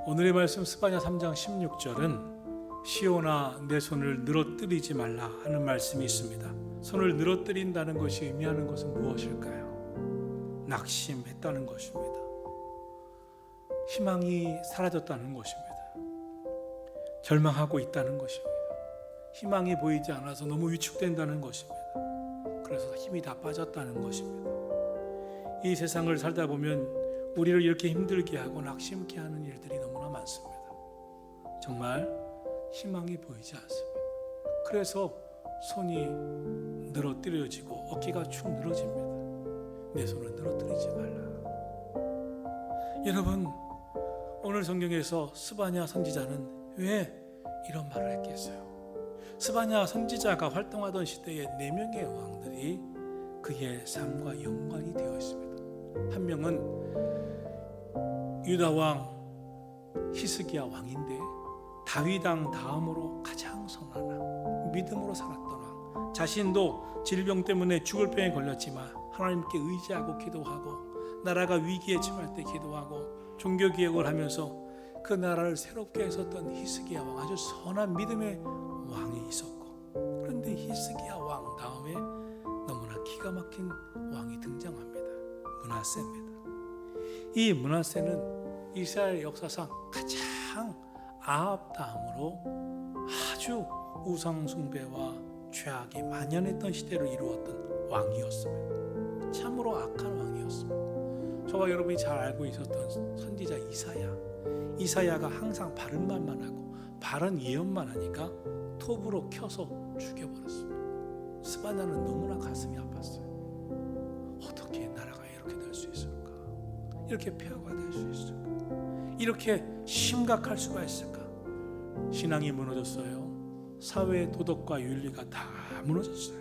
오늘의 말씀 스바냐 3장 16절은 시온아 내 손을 늘어뜨리지 말라 하는 말씀이 있습니다. 손을 늘어뜨린다는 것이 의미하는 것은 무엇일까요? 낙심했다는 것입니다. 희망이 사라졌다는 것입니다. 절망하고 있다는 것입니다. 희망이 보이지 않아서 너무 위축된다는 것입니다. 그래서 힘이 다 빠졌다는 것입니다. 이 세상을 살다 보면 우리를 이렇게 힘들게 하고 낙심케 하는 일들이 너무나 많습니다. 정말 희망이 보이지 않습니다. 그래서 손이 늘어뜨려지고 어깨가 축 늘어집니다. 내 손을 늘어뜨리지 말라. 여러분, 오늘 성경에서 스바냐 선지자는 왜 이런 말을 했겠어요? 스바냐 선지자가 활동하던 시대에 4명의 왕들이 그의 삶과 연관이 되어 있습니다. 한 명은 유다 왕 히스기야 왕인데 다윗 왕 다음으로 가장 선한 왕, 믿음으로 살았던 왕, 자신도 질병 때문에 죽을 병에 걸렸지만 하나님께 의지하고 기도하고 나라가 위기에 처할 때 기도하고 종교개혁을 하면서 그 나라를 새롭게 했었던 히스기야 왕, 아주 선한 믿음의 왕이 있었고, 그런데 히스기야 왕 다음에 너무나 기가 막힌 왕이 등장합니다. 므낫세입니다. 이 므낫세는 이스라엘 역사상 가장 아합 다음으로 아주 우상 숭배와 죄악이 만연했던 시대를 이루었던 왕이었습니다. 참으로 악한 왕이었습니다. 저와 여러분이 잘 알고 있었던 선지자 이사야가 항상 바른 말만 하고 바른 예언만 하니까 톱으로 켜서 죽여버렸습니다. 스바냐는 너무나 가슴이 아팠어요. 어떻게 나라가 이렇게 될 수 있을까? 이렇게 폐허가 될 수 있을까? 이렇게 심각할 수가 있을까? 신앙이 무너졌어요. 사회의 도덕과 윤리가 다 무너졌어요.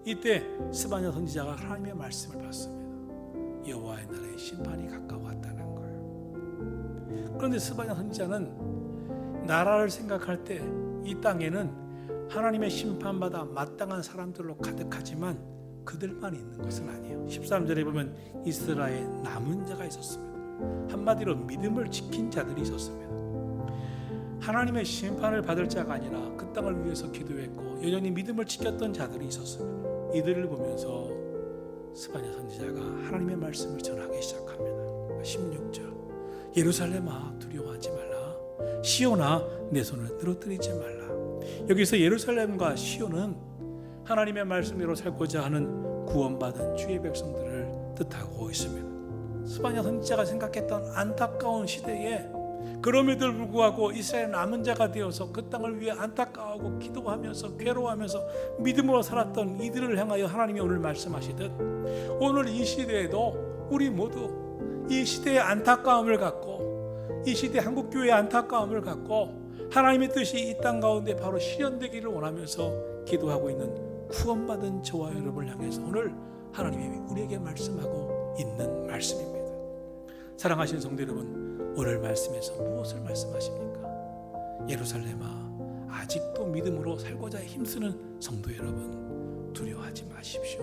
이때 스바냐 선지자가 하나님의 말씀을 받습니다. 여호와의 날에 심판이 가까웠다는 거예요. 그런데 스바냐 선지자는 나라를 생각할 때 이 땅에는 하나님의 심판받아 마땅한 사람들로 가득하지만 그들만 있는 것은 아니에요. 13절에 보면 이스라엘 남은 자가 있었습니다. 한마디로 믿음을 지킨 자들이 있었습니다. 하나님의 심판을 받을 자가 아니라 그 땅을 위해서 기도했고 여전히 믿음을 지켰던 자들이 있었습니다. 이들을 보면서 스바냐 선지자가 하나님의 말씀을 전하기 시작합니다. 16절 예루살렘아 두려워하지 말라. 시온아 내 손을 늘어뜨리지 말라. 여기서 예루살렘과 시온은 하나님의 말씀대로 살고자 하는 구원받은 주의 백성들을 뜻하고 있습니다. 스바냐 선지자가 생각했던 안타까운 시대에 그럼에도 불구하고 이스라엘 남은 자가 되어서 그 땅을 위해 안타까워하고 기도하면서 괴로워하면서 믿음으로 살았던 이들을 향하여 하나님이 오늘 말씀하시듯 오늘 이 시대에도 우리 모두 이 시대의 안타까움을 갖고 이 시대 한국교회의 안타까움을 갖고 하나님의 뜻이 이 땅 가운데 바로 실현되기를 원하면서 기도하고 있는 구원받은 저와 여러분을 향해서 오늘 하나님이 우리에게 말씀하고 있는 말씀입니다. 사랑하시는 성도 여러분, 오늘 말씀에서 무엇을 말씀하십니까? 예루살렘아 아직도 믿음으로 살고자 힘쓰는 성도 여러분 두려워하지 마십시오.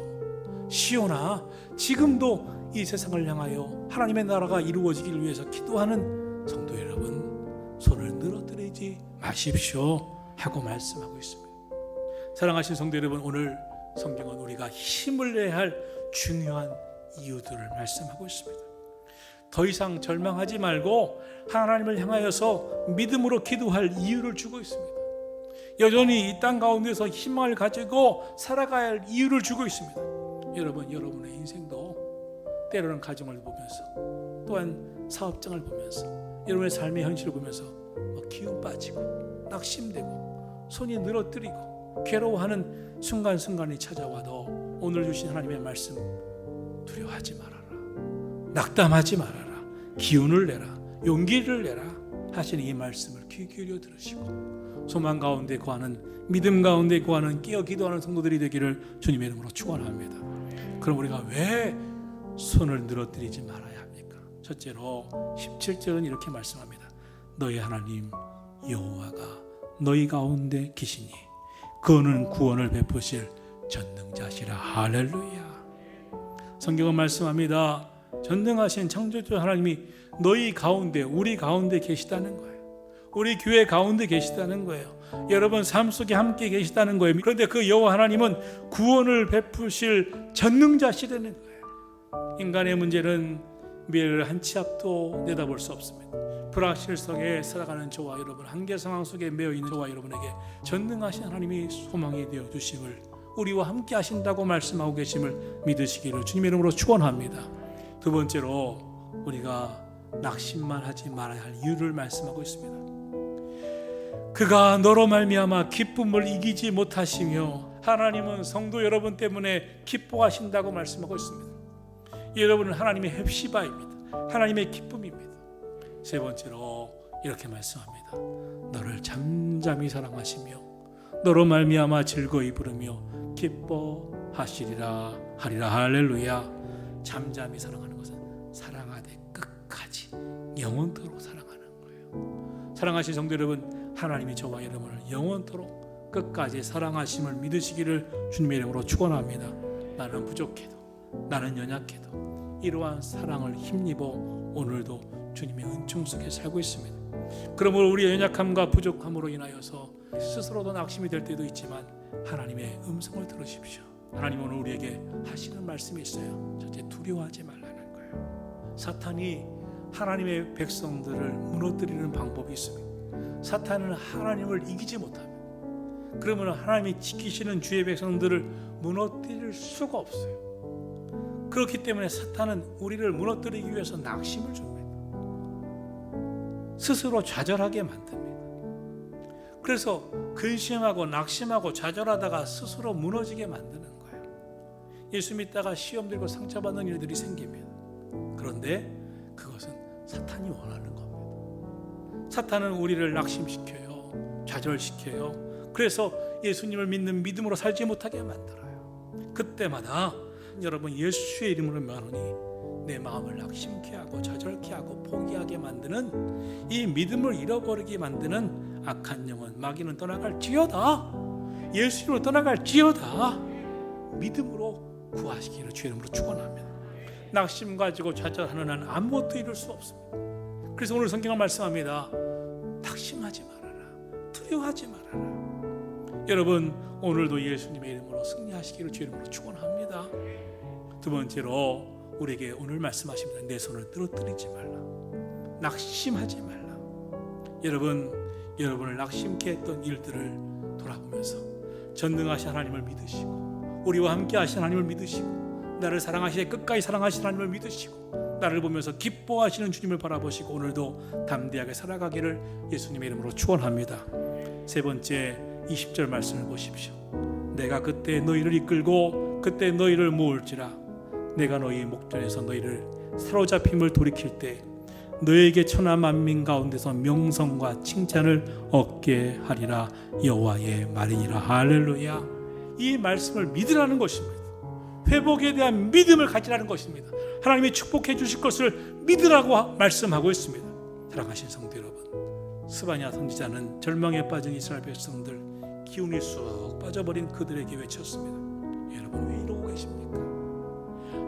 시온아 지금도 이 세상을 향하여 하나님의 나라가 이루어지기를 위해서 기도하는 성도 여러분 손을 늘어뜨리지 마십시오 하고 말씀하고 있습니다. 사랑하신 성도 여러분, 오늘 성경은 우리가 힘을 내야 할 중요한 이유들을 말씀하고 있습니다. 더 이상 절망하지 말고 하나님을 향하여서 믿음으로 기도할 이유를 주고 있습니다. 여전히 이 땅 가운데서 희망을 가지고 살아가야 할 이유를 주고 있습니다. 여러분, 여러분의 인생도 때로는 가정을 보면서 또한 사업장을 보면서 여러분의 삶의 현실을 보면서 기운 빠지고 낙심되고 손이 늘어뜨리고 괴로워하는 순간순간이 찾아와도 오늘 주신 하나님의 말씀 두려워하지 말아라. 낙담하지 말아라. 기운을 내라. 용기를 내라 하시는 이 말씀을 귀 기울여 들으시고 소망 가운데 구하는 믿음 가운데 구하는 끼어 기도하는 성도들이 되기를 주님의 이름으로 축원합니다. 그럼 우리가 왜 손을 늘어뜨리지 말아야 합니까? 첫째로 17절은 이렇게 말씀합니다. 너희 하나님 여호와가 너희 가운데 계시니 그는 구원을 베푸실 전능자시라. 할렐루야. 성경은 말씀합니다. 전능하신 창조주 하나님이 너희 가운데, 우리 가운데 계시다는 거예요. 우리 교회 가운데 계시다는 거예요. 여러분 삶 속에 함께 계시다는 거예요. 그런데 그 여호와 하나님은 구원을 베푸실 전능자시라는 거예요. 인간의 문제는 미래를 한 치 앞도 내다볼 수 없습니다. 불확실 속에 살아가는 저와 여러분, 한계 상황 속에 매여 있는 저와 여러분에게 전능하신 하나님이 소망이 되어 주심을, 우리와 함께 하신다고 말씀하고 계심을 믿으시기를 주님의 이름으로 축원합니다. 두 번째로 우리가 낙심만 하지 말아야 할 이유를 말씀하고 있습니다. 그가 너로 말미암아 기쁨을 이기지 못하시며, 하나님은 성도 여러분 때문에 기뻐하신다고 말씀하고 있습니다. 여러분은 하나님의 헵시바입니다. 하나님의 기쁨입니다. 세 번째로 이렇게 말씀합니다. 너를 잠잠히 사랑하시며 너로 말미암아 즐거이 부르며 기뻐하시리라 하리라. 할렐루야. 잠잠히 사랑하는 것은 사랑하되 끝까지 영원토록 사랑하는 거예요. 사랑하신 성도 여러분, 하나님이 저와 여러분을 영원토록 끝까지 사랑하심을 믿으시기를 주님의 이름으로 축원합니다. 나는 부족해도, 나는 연약해도 이러한 사랑을 힘입어 오늘도 주님의 은총 속에 살고 있습니다. 그러므로 우리의 연약함과 부족함으로 인하여서 스스로도 낙심이 될 때도 있지만 하나님의 음성을 들으십시오. 하나님 오늘 우리에게 하시는 말씀이 있어요. 첫째, 두려워하지 말라는 거예요. 사탄이 하나님의 백성들을 무너뜨리는 방법이 있습니다. 사탄은 하나님을 이기지 못합니다. 그러면 하나님이 지키시는 주의 백성들을 무너뜨릴 수가 없어요. 그렇기 때문에 사탄은 우리를 무너뜨리기 위해서 낙심을 줍니다. 스스로 좌절하게 만듭니다. 그래서 근심하고 낙심하고 좌절하다가 스스로 무너지게 만드는 거예요. 예수 믿다가 시험 들고 상처받는 일들이 생깁니다. 그런데 그것은 사탄이 원하는 겁니다. 사탄은 우리를 낙심시켜요. 좌절시켜요. 그래서 예수님을 믿는 믿음으로 살지 못하게 만들어요. 그때마다 여러분 예수의 이름으로 말하니 내 마음을 낙심케 하고 좌절케 하고 포기하게 만드는, 이 믿음을 잃어버리게 만드는 악한 영혼 마귀는 떠나갈지어다, 예수 이름으로 떠나갈지어다 믿음으로 구하시기를 주의 이름으로 축원합니다. 낙심 가지고 좌절하는 한 아무것도 이룰 수 없습니다. 그래서 오늘 성경은 말씀합니다. 낙심하지 말아라, 두려워하지 말아라. 여러분 오늘도 예수님의 이름으로 승리하시기를 주의 이름으로 축원합니다. 두 번째로 우리에게 오늘 말씀하십니다. 내 손을 떨어뜨리지 말라, 낙심하지 말라. 여러분을 낙심케 했던 일들을 돌아보면서 전능하신 하나님을 믿으시고 우리와 함께 하신 하나님을 믿으시고 나를 사랑하시되 끝까지 사랑하신 하나님을 믿으시고 나를 보면서 기뻐하시는 주님을 바라보시고 오늘도 담대하게 살아가기를 예수님의 이름으로 축원합니다. 세 번째 20절 말씀을 보십시오. 내가 그때 너희를 이끌고 그때 너희를 모을지라, 내가 너희 목전에서 너희를 사로잡힘을 돌이킬 때 너희에게 천하 만민 가운데서 명성과 칭찬을 얻게 하리라. 여호와의 말이니라. 할렐루야. 이 말씀을 믿으라는 것입니다. 회복에 대한 믿음을 가지라는 것입니다. 하나님이 축복해 주실 것을 믿으라고 말씀하고 있습니다. 사랑하신 성도 여러분, 스바냐 선지자는 절망에 빠진 이스라엘 백성들, 기운이 쑥 빠져버린 그들에게 외쳤습니다. 여러분 왜 이러고 계십니까?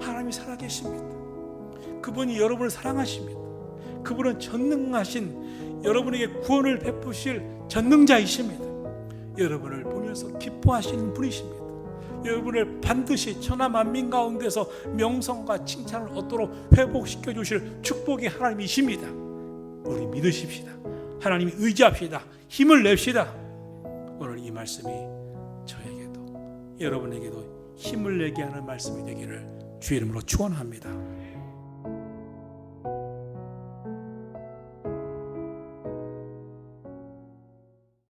하나님이 살아계십니다. 그분이 여러분을 사랑하십니다. 그분은 전능하신 여러분에게 구원을 베푸실 전능자이십니다. 여러분을 보면서 기뻐하시는 분이십니다. 여러분을 반드시 천하 만민 가운데서 명성과 칭찬을 얻도록 회복시켜 주실 축복의 하나님이십니다. 우리 믿으십시다. 하나님이 의지합시다. 힘을 냅시다. 오늘 이 말씀이 저에게도 여러분에게도 힘을 내게 하는 말씀이 되기를 주의 이름으로 축원합니다.